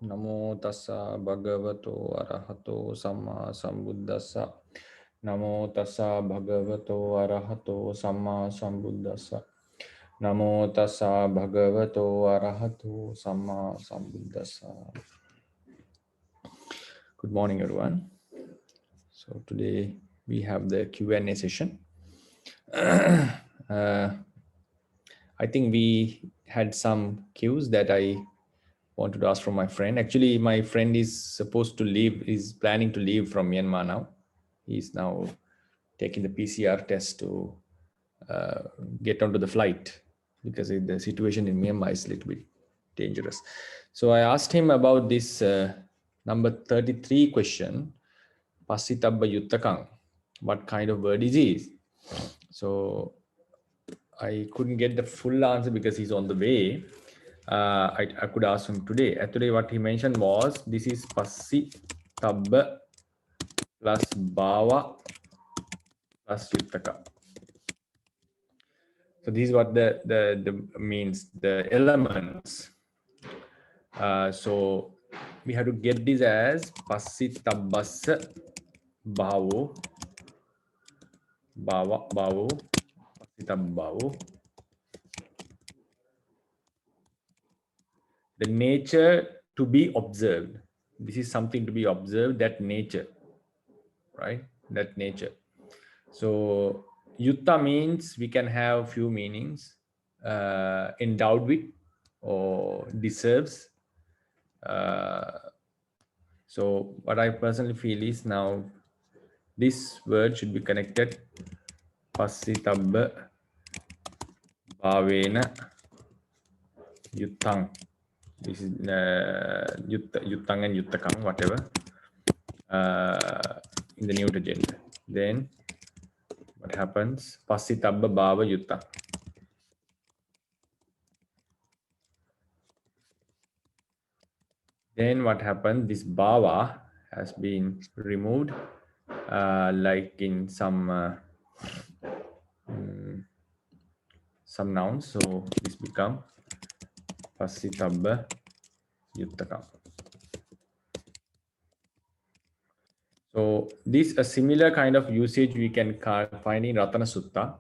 Namo tassa bhagavato arahato samma sambuddhassa. Namo tassa bhagavato arahato samma sambuddhassa. Namo tassa bhagavato arahato samma sambuddhassa. Good morning, everyone. So today we have the Q&A session. I think we had some cues that I wanted to ask from my friend. Actually, my friend is supposed to leave, is planning to leave from Myanmar now. He's now taking the PCR test to get onto the flight because the situation in Myanmar is a little bit dangerous. So I asked him about this number 33 question, Pasitabba Yuttakang. What kind of word is it? So I couldn't get the full answer because he's on the way. I could ask him today. Today, what he mentioned was this is Pasitabba plus Bhava plus Yuttaka. So this is what the means, the elements. So we have to get this as Pasitabbas Bhavo Pasitabbavu. The nature to be observed. This is something to be observed, that nature, right? That nature. So Yutta means we can have few meanings, endowed with or deserves. So what I personally feel is now this word should be connected Pasitabba Bhavena Yuttang. This is Yuttang and Yuttakang, whatever, in the neuter gender. Then what happens? Pasitabba Bhava Yutta. Then what happens? This Bhava has been removed, like in some nouns. So this become Pasitabba Yuttakam. So this a similar kind of usage we can find in Ratana Sutta.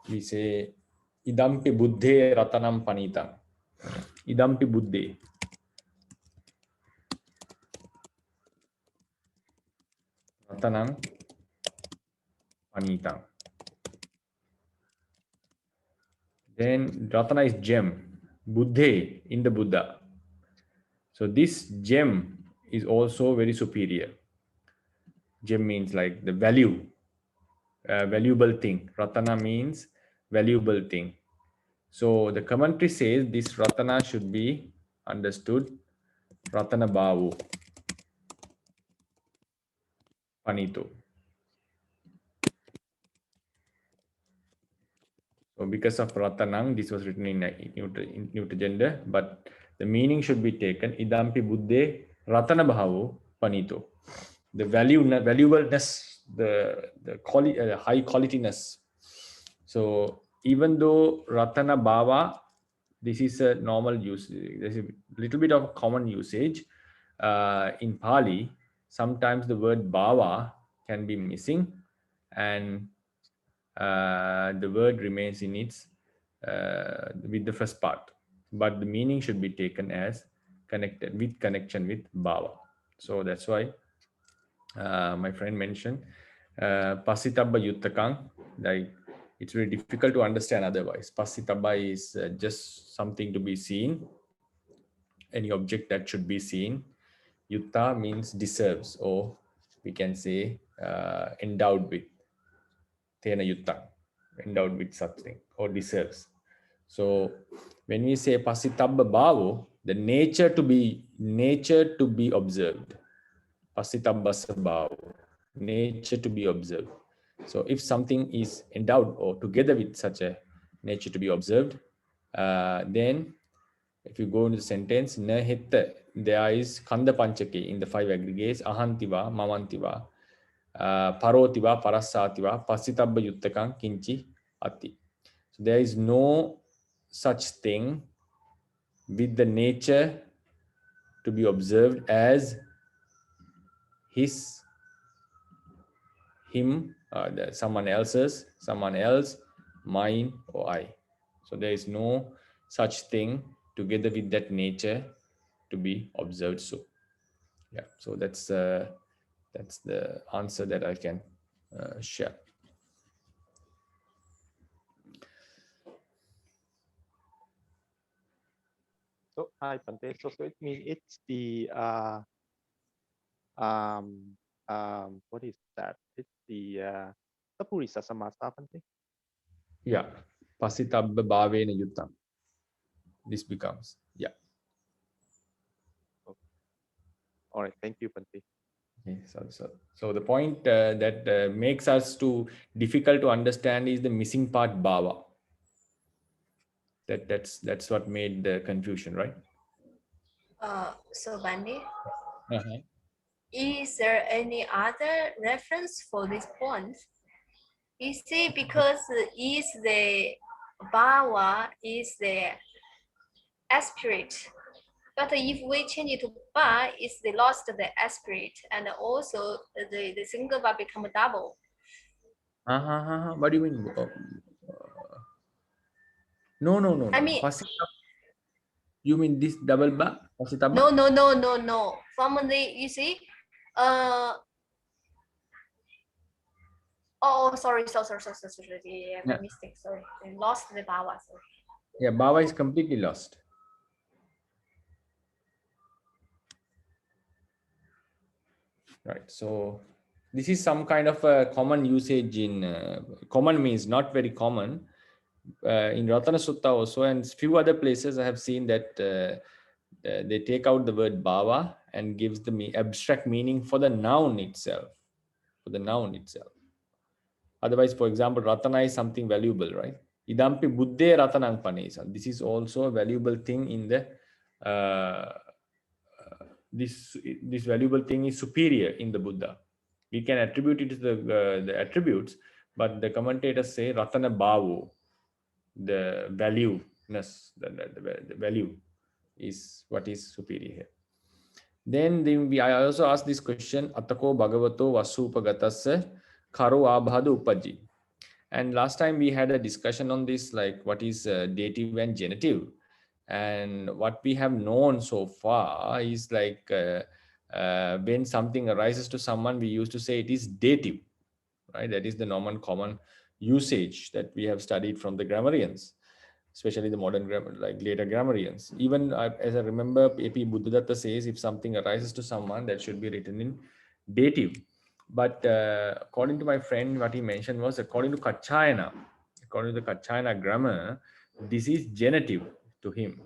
We say Idampi Buddhe Ratanam Panitam. Idampi Buddhe. Ratanam Panitam. Then Ratana is gem. Buddhe in the Buddha. So this gem is also very superior. Gem means like the value, valuable thing. Ratana means valuable thing. So the commentary says this Ratana should be understood Ratana Bhavu Panito. So because of Ratanang, this was written in neuter gender, but the meaning should be taken Idampi Buddhe Ratana Bhavu Panito. The valuableness, the quality, high qualityness. So even though Ratana Bhava, this is a normal use, there's a little bit of common usage in Pāli. Sometimes the word Bhava can be missing, and the word remains in its with the first part, but the meaning should be taken as connected with connection with Bhava. So that's why my friend mentioned Pasitabba Yuttakang, like it's very difficult to understand otherwise. Pasitabba is just something to be seen, any object that should be seen. Yutta means deserves, or we can say endowed with. Tena Yutta, endowed with something, or deserves. So when we say Pasitabba Bhavo, the nature to be observed. Pasitabba Bhavo, nature to be observed. So if something is endowed or together with such a nature to be observed, then if you go into the sentence, na hitta, there is Kanda Panchaki in the 5 aggregates, ahantiva, mamantiva, parotiva, parasativa, pasitabba yuttakam, kinchi, ati. So there is no such thing with the nature to be observed as his, him, someone else's, someone else, mine, or I. So there is no such thing together with that nature to be observed. So yeah, so that's the answer that I can share. So hi Bhante. So it means it's the what is that? It's the Tapurisa Samasa, Bhante. Yeah, pasitabba bhavena yuttam. This becomes, yeah. Okay. All right, thank you, Bhante. Okay, so the point that makes us to difficult to understand is the missing part bhava. That's what made the confusion, right? So Bhante, Uh-huh. is there any other reference for this point? You see, because is the bhava is the aspirate. But if we change it to ba, it's the lost the aspirate, and also the single bar become double. What do you mean? No. I mean, You mean this double ba? Pasitaba? no. From the you see, oh sorry. Yeah, my Yeah, mistake. Sorry, I lost the bhava. Sorry. yeah. Bhava is completely lost. Right. So this is some kind of a common usage in common means not very common in Ratana Sutta also, and few other places I have seen that they take out the word bhava and gives the abstract meaning for the noun itself. For the noun itself. Otherwise, for example, Ratana is something valuable, right? Idampi buddhe ratanang panesa. This is also a valuable thing in the this valuable thing is superior in the Buddha. We can attribute it to the attributes, but the commentators say ratana bhavo, the valueness, the value is what is superior here. Then I also asked this question, Atako Bhagavato Vasupagatasya Karo Abhadu Upaji. And last time we had a discussion on this, like what is dative and genitive. And what we have known so far is like when something arises to someone, we used to say it is dative, right? That is the normal common usage that we have studied from the grammarians, especially the modern grammar, like later grammarians. Even as I remember, A.P. Buddhadatta says if something arises to someone, that should be written in dative. But according to my friend, what he mentioned was according to Kachayana, according to the Kachayana grammar, this is genitive to him.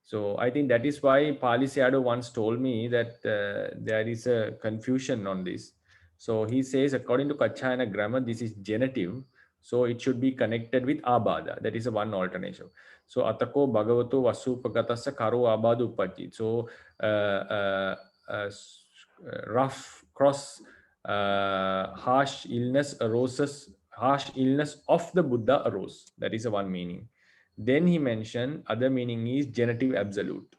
So I think that is why Pāḷi Sayadaw once told me that there is a confusion on this. So he says, according to Kachayana grammar, this is genitive. So it should be connected with abada. That is a one alternative. So atako bhagavato vasupagatasya karo abadu upajit. So rough, cross, harsh illness of the Buddha arose. That is a one meaning. Then he mentioned other meaning is genitive absolute.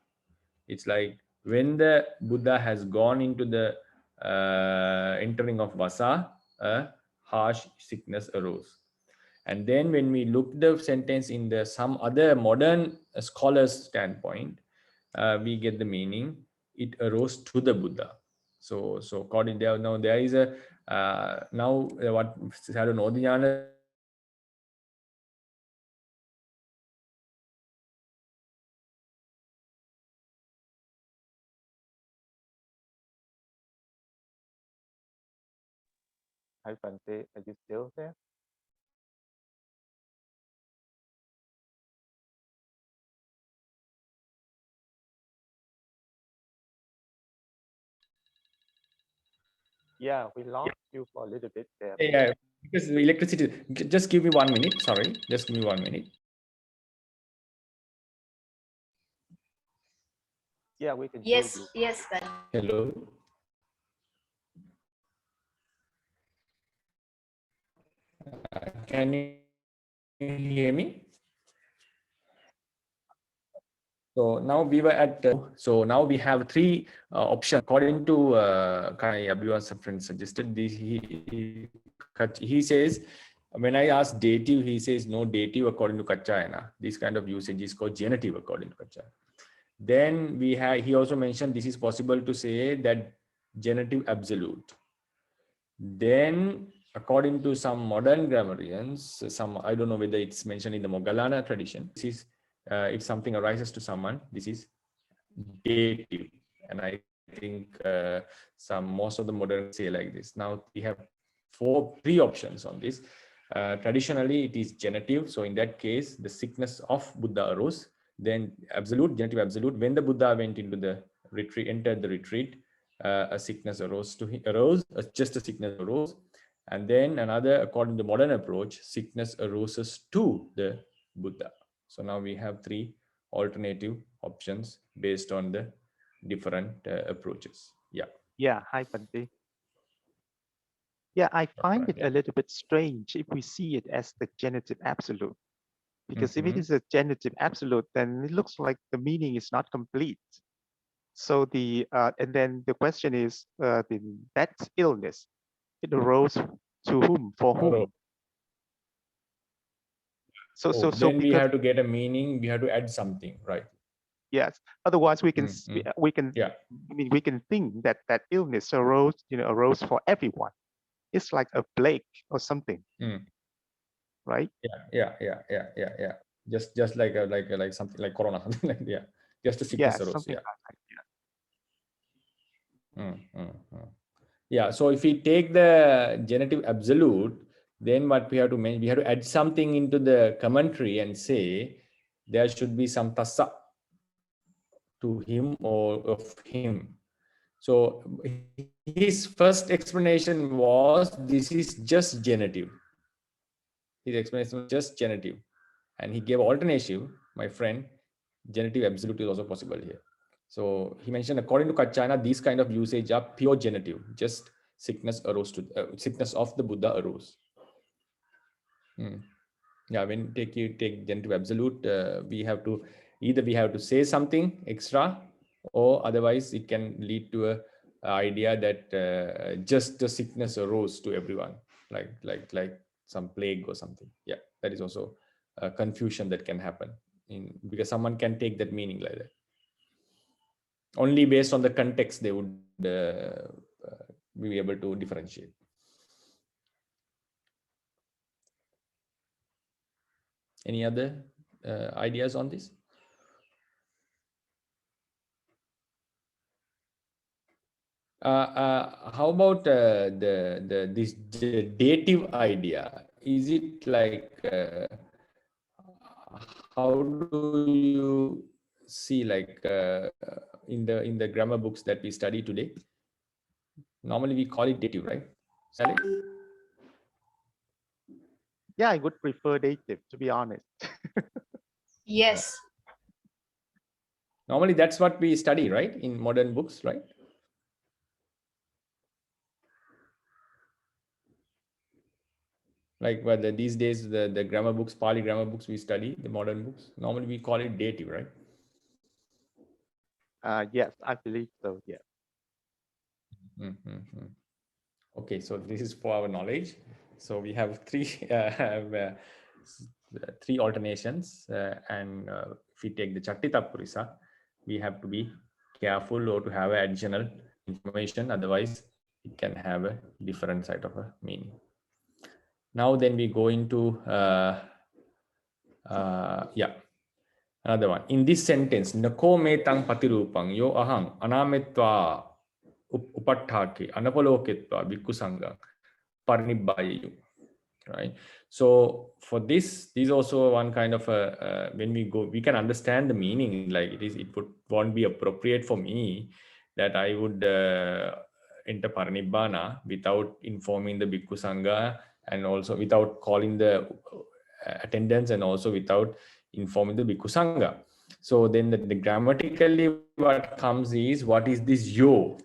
It's like when the Buddha has gone into the entering of Vasa, a harsh sickness arose. And then when we look the sentence in the some other modern scholars standpoint, we get the meaning it arose to the Buddha. So according there now there is a now what Sadhu Nodhyana says is Hi Bhante, are you still there? Yeah, we lost you for a little bit there, Bhante. yeah, because the electricity. Just give me 1 minute. Sorry, just give me 1 minute. Yeah, we can hear Yes, you. Bhante. Hello. Can you hear me? So now we were at, so now we have three options according to Kai Abhiwas friend suggested. He says, when I ask dative, he says no dative according to Kachayana. This kind of usage is called genitive according to Kachayana. Then he also mentioned this is possible to say that genitive absolute. Then according to some modern grammarians, I don't know whether it's mentioned in the Moggallana tradition, this is if something arises to someone, this is dative. And I think most of the modern say like this. Now we have three options on this. Traditionally, it is genitive. So in that case, the sickness of Buddha arose. Then absolute, genitive absolute. When the Buddha went into the retreat, entered the retreat, a sickness arose to him, just a sickness arose. And then another, according to modern approach, sickness arises to the Buddha. So now we have three alternative options based on the different approaches. Yeah. Yeah, hi, Bhante. Yeah, I find it a little bit strange if we see it as the genitive absolute. Because if it is a genitive absolute, then it looks like the meaning is not complete. So and then the question is, that illness, it arose to whom, for whom? So then we have to get a meaning. We have to add something, right? Yes. Otherwise, we can yeah. I mean, we can think that that illness arose for everyone. It's like a plague or something, right? Yeah. Just like something like corona, something like yeah. Just a sickness arose. Yeah. Yeah. So if we take the genitive absolute, then what we have to mention, we have to add something into the commentary and say there should be some tassa to him or of him. So his first explanation was this is just genitive. His explanation was just genitive, and he gave alternative. My friend, genitive absolute is also possible here. So he mentioned according to Kachayana, these kind of usage are pure genitive. Just sickness arose to sickness of the Buddha arose. Yeah, when you take genitive absolute, we have to say something extra, or otherwise it can lead to a idea that just the sickness arose to everyone, like some plague or something. Yeah, that is also a confusion that can happen because someone can take that meaning like that. Only based on the context they would be able to differentiate. Any other ideas on this? How about this dative idea? Is it like how do you see like in the grammar books that we study today? Normally we call it dative, right? Sally? Yeah, I would prefer dative, to be honest. Yes. Normally that's what we study, right? In modern books, right? Like whether these days the grammar books, Pāļi grammar books we study, the modern books, normally we call it dative, right? Yes, I believe so. Yeah. Okay, so this is for our knowledge. So we have three alternations, and if we take the Chattitapurisa, we have to be careful or to have additional information. Otherwise, it can have a different side of a meaning. Now, then we go into another one. In this sentence, nako metang patirupang yo ahang anametva upattake anapaloketva bhikkhu parnibbayayu. Right. So for this is also one kind of a when we can understand the meaning. Like won't be appropriate for me that I would enter parinibbana without informing the bhikkhu sangha, and also without calling the attendants, and also without informing the bhikkhu sangha. So then the grammatically what comes is, what is this yo,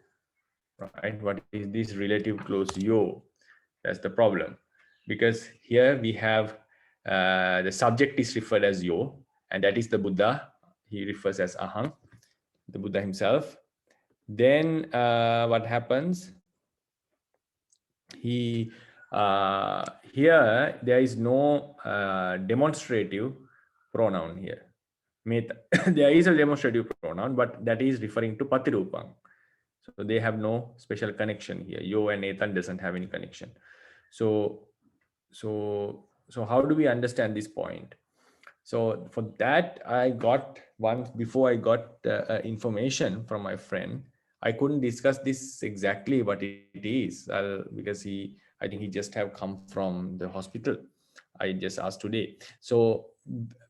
right? What is this relative clause yo? That's the problem, because here we have the subject is referred as yo, and that is the Buddha. he refers as ahang, the Buddha himself. Then what happens? Here there is no demonstrative pronoun here. There is a demonstrative pronoun, but that is referring to patirupang. So they have no special connection here. Yo and etan doesn't have any connection. So how do we understand this point? So for that, I got once before I got information from my friend. I couldn't discuss this exactly what it is because I think he just have come from the hospital. I just asked today. So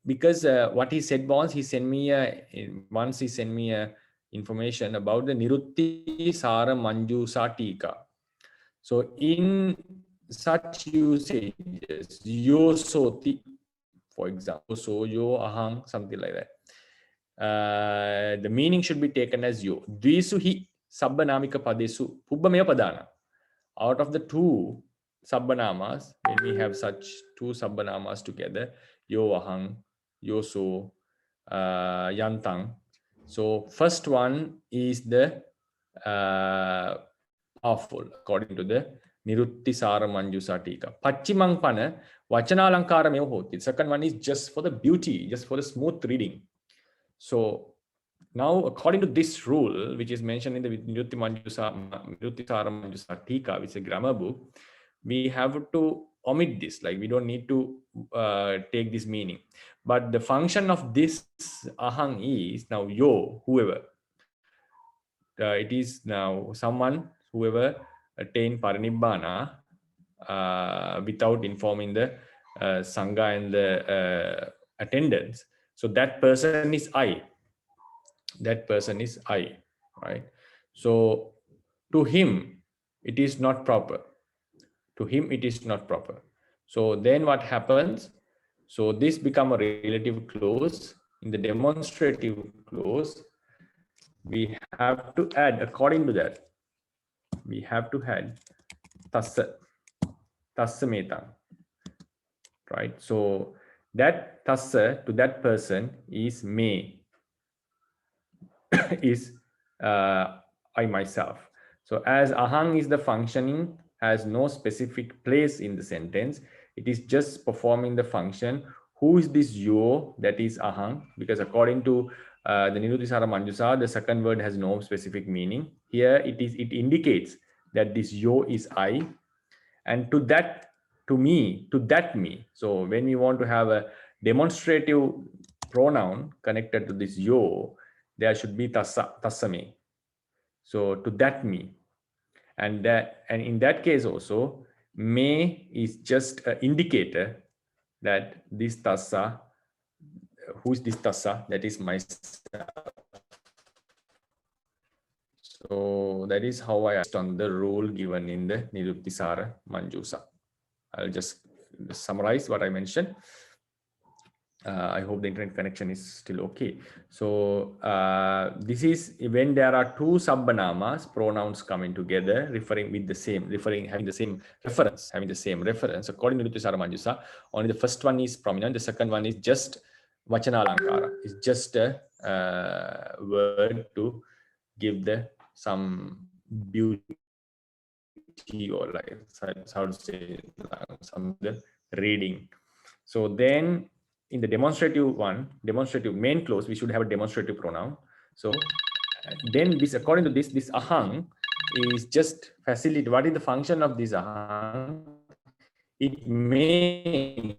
because what he said was he sent me a information about the Nirutti Sara Manjusa Tika. So in such usages, yo soti, for example, so yo ahang, something like that. The meaning should be taken as yo. Dvisu hi sabbanamika padesu pubbamaya padana. Out of the two sabbanamas, when we have such two sabbanamas together, yo ahang, yo so, yantang. So first one is the powerful according to the Nirutti Sara Manjusa Tika. Pachimang pana vachanalankara meva hoti. Second one is just for the beauty, just for the smooth reading. So now, according to this rule, which is mentioned in the Nirutti Sara Manjusa Tika, which is a grammar book, we have to omit this. Like we don't need to take this meaning. But the function of this ahang is now yo, whoever. It is now someone, whoever attained parinibbana without informing the sangha and the attendants. So that person is I. That person is I, right? So to him, it is not proper. To him, it is not proper. So then what happens? So this become a relative clause. In the demonstrative clause, we have to add, according to that, we have to add tassa metang, right? So that tassa to that person is me, is I myself. So as ahang is the functioning, has no specific place in the sentence, it is just performing the function. Who is this yo? That is ahang, because according to the Nirutti Sara Manjusa, the second word has no specific meaning. Here it indicates that this yo is I, and to that, to me, to that me. So when we want to have a demonstrative pronoun connected to this yo, there should be tassa me. So to that me, and in that case also, me is just an indicator that this tassa, who's this tassa? That is myself. So that is how I understand the rule given in the Nirutti Sara Manjusa. I'll just summarize what I mentioned. I hope the internet connection is still okay. So this is when there are two sabbanamas, pronouns coming together, having the same reference. According to Nirutti Sara Manjusa, only the first one is prominent. The second one is just vachana alankara. It's just a word to give some beauty, or like how to say, some reading. So then in the demonstrative main clause, we should have a demonstrative pronoun. So then this, according to this ahang is just facilitate. What is the function of this ahang? It means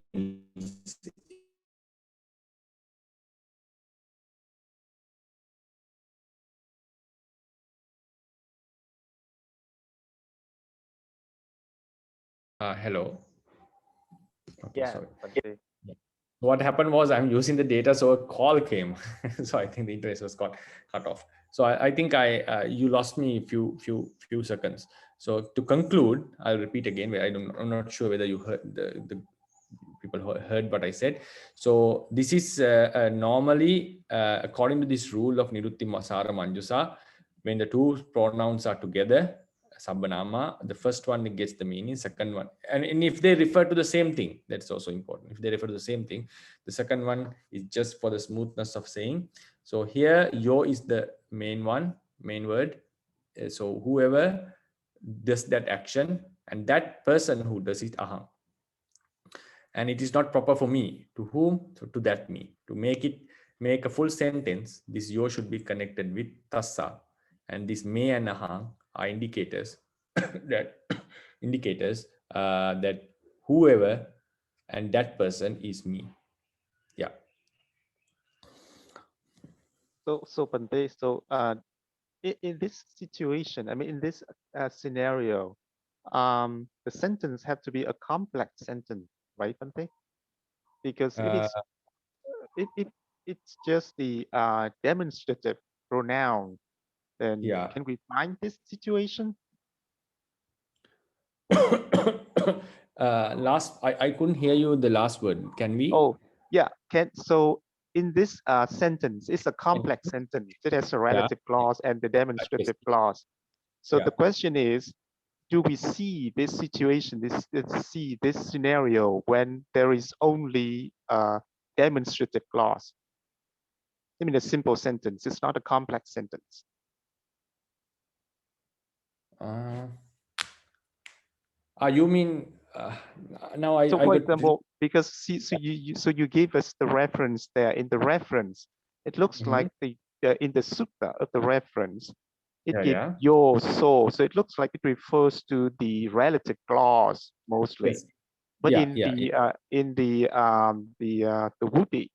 hello. Okay, Yeah, sorry. Bhante. What happened was I'm using the data, so a call came. So I think the internet was cut off. So I think you lost me a few seconds. So to conclude, I'll repeat again. I'm not sure whether you heard the people heard what I said. So this is normally according to this rule of Nirutti Sara Manjusa, when the two pronouns are together, sabbanama, the first one gets the meaning, second one, and if they refer to the same thing, that's also important. If they refer to the same thing, the second one is just for the smoothness of saying, So here yo is the main word. So whoever does that action, and that person who does it aham. And it is not proper for me. To whom? So to that me. To make a full sentence, this yo should be connected with tassa. And this me and aham are indicators that that whoever and that person is me. Yeah. So Bhante, in this situation, I mean, in this scenario, the sentence have to be a complex sentence, right, Bhante? Because it's just the demonstrative pronoun, then Yeah. can we find this situation? I couldn't hear you the last word. Can we? Oh, yeah. So in this sentence, it's a complex sentence. It has a relative clause and the demonstrative clause. So Yeah. the question is, do we see this situation, this scenario when there is only a demonstrative clause? I mean, a simple sentence. It's not a complex sentence. You mean now I So for got example, because so you gave us the reference there. In the reference, it looks like in the sutta of the reference, it gives your soul. So it looks like it refers to the relative clause mostly. Yes. But Yeah, in the Wuti,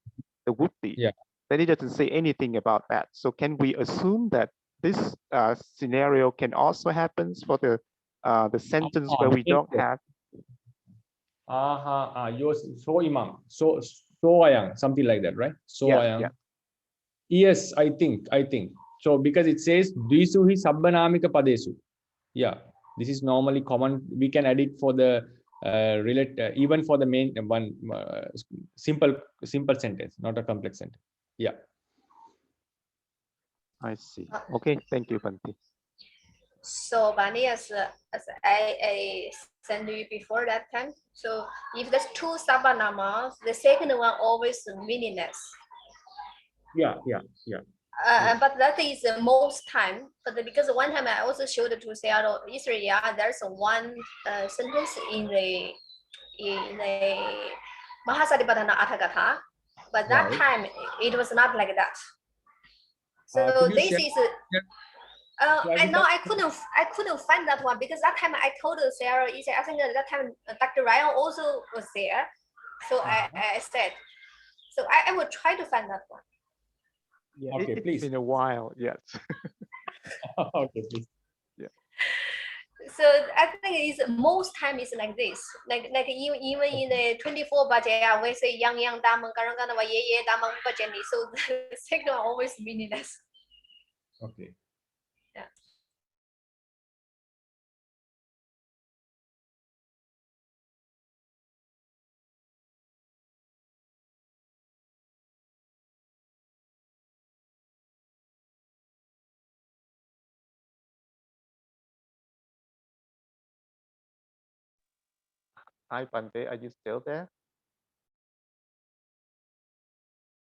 then it doesn't say anything about that. So can we assume that this scenario can also happen for the sentence where we don't have? Yours so imam. So ayang, something like that, right? So ayang. Yeah. Yes, I think. So because it says Dvisuhi Sabbanamika Padesu. Yeah, this is normally common. We can add it for the even for the main one simple sentence, not a complex sentence. Yeah. I see. Okay, thank you, Bhante. So Bani, as I sent you before that time. So if there's two sabanamas, the second one always meaningless. Yeah. But that is the most time. But because one time I also showed to Seattle, Israel, there's one sentence in the Mahasatipatthana Atthakatha, but that time it was not like that. So this is. And now I couldn't find that one because that time I told Sarah, I think that time Dr. Ryan also was there. So I said, so I will try to find that one. Yeah, okay, it's been a while, yes. Okay, please. Yeah. So I think it's most time is like this. Like even in the 24 budget, we say yang damang karangana wa ye damang budget. So the second one always meaningless. Okay. Yeah. Hi, Bhante, are you still there?